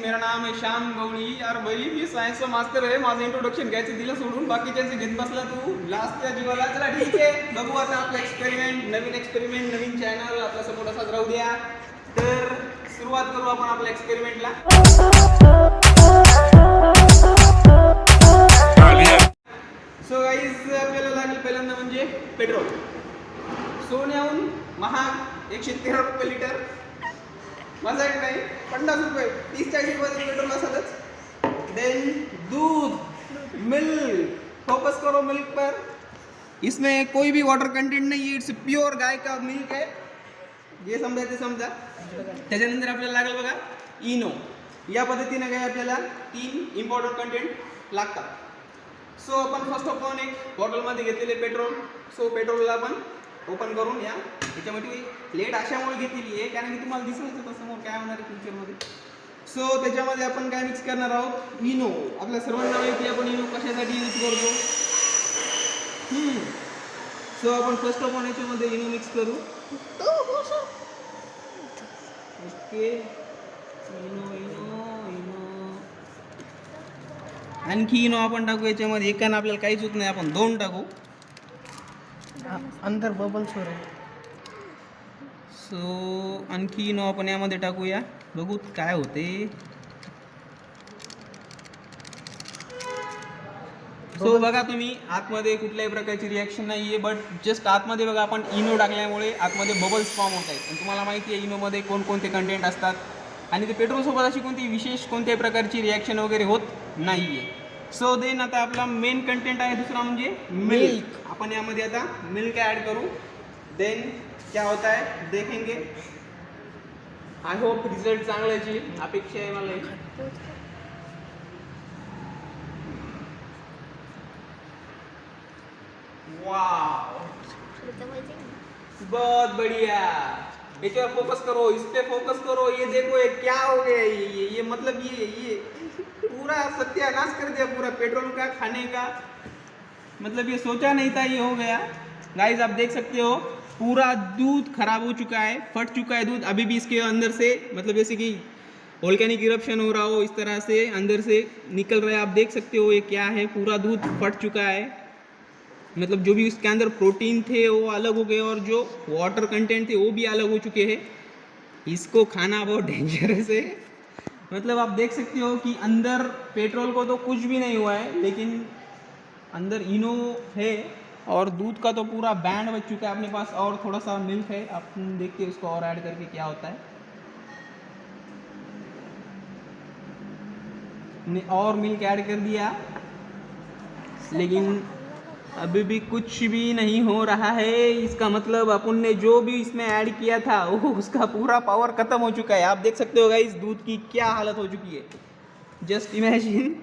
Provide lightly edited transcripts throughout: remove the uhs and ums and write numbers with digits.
मेरा नाम है श्याम गवळी. यार भाई मी सायन्सचा मास्टर आहे. माझं इंट्रोडक्शन घ्यायचं दिलं सोडून, बाकीच्यांचे घेत बसला तू लास्टच्या जीवाला. चला ठीक आहे, बघू आता आपला एक्सपेरिमेंट, नवीन एक्सपेरिमेंट, नवीन चॅनल, आपला सपोर्ट असाच राहू द्या. तर सुरुवात करू आपण आपल्या एक्सपेरिमेंटला. सो गाईज आपल्याला लागेल पहिल्यांदा म्हणजे पेट्रोल. सोन्याहून महाग 113 रुपये लिटर. मजा एक नहीं 50 रुपये 30-40 रुपये पेट्रोल असलच. देन दूध, मिल्क, फोकस करो मिल्क पर. इसमें कोई भी वाटर कंटेंट नहीं है, इट्स प्योर गाय का मिल्क है. जे समजा ते समजा. त्याच्यानंतर आपल्याला लागेल बघा इनो. या पद्धतीने काय आपल्याला 3 इम्पॉर्टंट कंटेंट लागतात. सो आपण फर्स्ट ऑफ ऑल एक बॉटलमध्ये घेतलेले पेट्रोल. सो पेट्रोलला आपण ओपन करून या. त्याच्यामध्ये प्लेट अशामुळे घेतलेली आहे कारण की तुम्हाला दिसत होतं समोर काय होणार आहे फ्युचरमध्ये. सो त्याच्यामध्ये आपण काय मिक्स करणार आहोत, इनो. आपल्या सर्वांना माहिती आपण इनो कशासाठी यूज करतो. सो आपण फर्स्ट ऑफ ऑल याच्यामध्ये इनो मिक्स करू. Okay, Eno Eno Eno. आणखी इनो आपण टाकू याच्यामध्ये. एकानं आपल्याला काहीच होत नाही, आपण 2 टाकू. अंदर बबल्स हो रहे. सो आणखी इनो आपण यामध्ये टाकूया, बघू काय होते. सो बघा तुम्ही आतमध्ये कुठल्याही प्रकारची रिॲक्शन नाही आहे, बट जस्ट आतमध्ये बघा आपण इनो टाकल्यामुळे आतमध्ये बबल्स फॉर्म होत आहेत. आणि तुम्हाला माहिती आहे इनोमध्ये कोणकोणते कंटेंट असतात आणि ते पेट्रोलसोबत अशी कोणती विशेष कोणत्याही प्रकारची रिॲक्शन वगैरे होत नाही आहे. सो देन आता आपला मेन कंटेंट आहे दुसरा म्हणजे मिल्क. आपण यामध्ये आता मिल्क ॲड करू. देन क्या होता है देखेंगे. आय होप रिझल्ट चांगल्याची अपेक्षा आहे मला. वाव, बहुत बढ़िया. याच्यावर फोकस करो, इस पे फोकस करो. ये देखो ये क्या हो गया. ये मतलब ये पूरा सत्यानाश कर दिया पूरा पेट्रोल का, खाने का. मतलब ये सोचा नहीं था ये हो गया. गाइस आप देख सकते हो पूरा दूध खराब हो चुका है, फट चुका है दूध. अभी भी इसके अंदर से मतलब जैसे कि वोल्केनिक इरप्शन हो रहा हो, इस तरह से अंदर से निकल रहा है. आप देख सकते हो ये क्या है, पूरा दूध फट चुका है. मतलब जो भी इसके अंदर प्रोटीन थे वो अलग हो गए और जो वाटर कंटेंट थे वो भी अलग हो चुके हैं. इसको खाना बहुत डेंजरस है. मतलब आप देख सकते हो कि अंदर पेट्रोल को तो कुछ भी नहीं हुआ है, लेकिन अंदर इनो है और दूध का तो पूरा बैंड बच चुका है अपने पास. और थोड़ा सा मिल्क है, आप देखते हैं उसको और ऐड करके क्या होता है. और मिल्क ऐड कर दिया, लेकिन अभी भी कुछ भी नहीं हो रहा है. इसका मतलब अपन ने जो भी इसमें ऐड किया था वो उसका पूरा पावर खत्म हो चुका है. आप देख सकते हो गाइस दूध की क्या हालत हो चुकी है. Just imagine.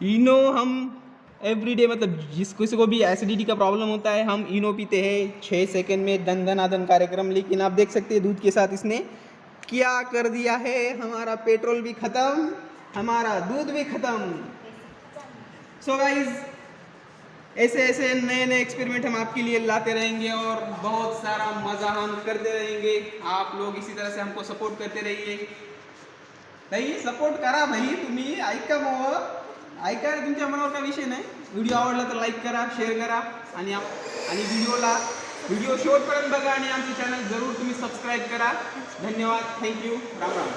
इनो हम एवरीडे मतलब जिस किसी को भी एसिडिटी का प्रॉब्लम होता है हम इनो पीते हैं 6 सेकंड में दन दन आदन कार्यक्रम. लेकिन आप देख सकते हैं दूध के साथ इसने क्या कर दिया है. हमारा पेट्रोल भी खत्म, हमारा दूध भी खत्म. सो गाइज ऐसे ऐसे नए नए एक्सपेरिमेंट हम आपके लिए लाते रहेंगे और बहुत सारा मज़ा हम करते रहेंगे. आप लोग इसी तरह से हमको सपोर्ट करते रहिए. नाही सपोर्ट करा भाई तुम्ही. ऐका मग, ऐका, तुमच्या मनावर काय विषय नाही. व्हिडिओ आवडला तर लाईक करा, शेअर करा आणि व्हिडिओ शेवटपर्यंत बघा आणि आमचे चॅनल जरूर तुम्ही सबस्क्राईब करा. धन्यवाद, थँक्यू, राम राम.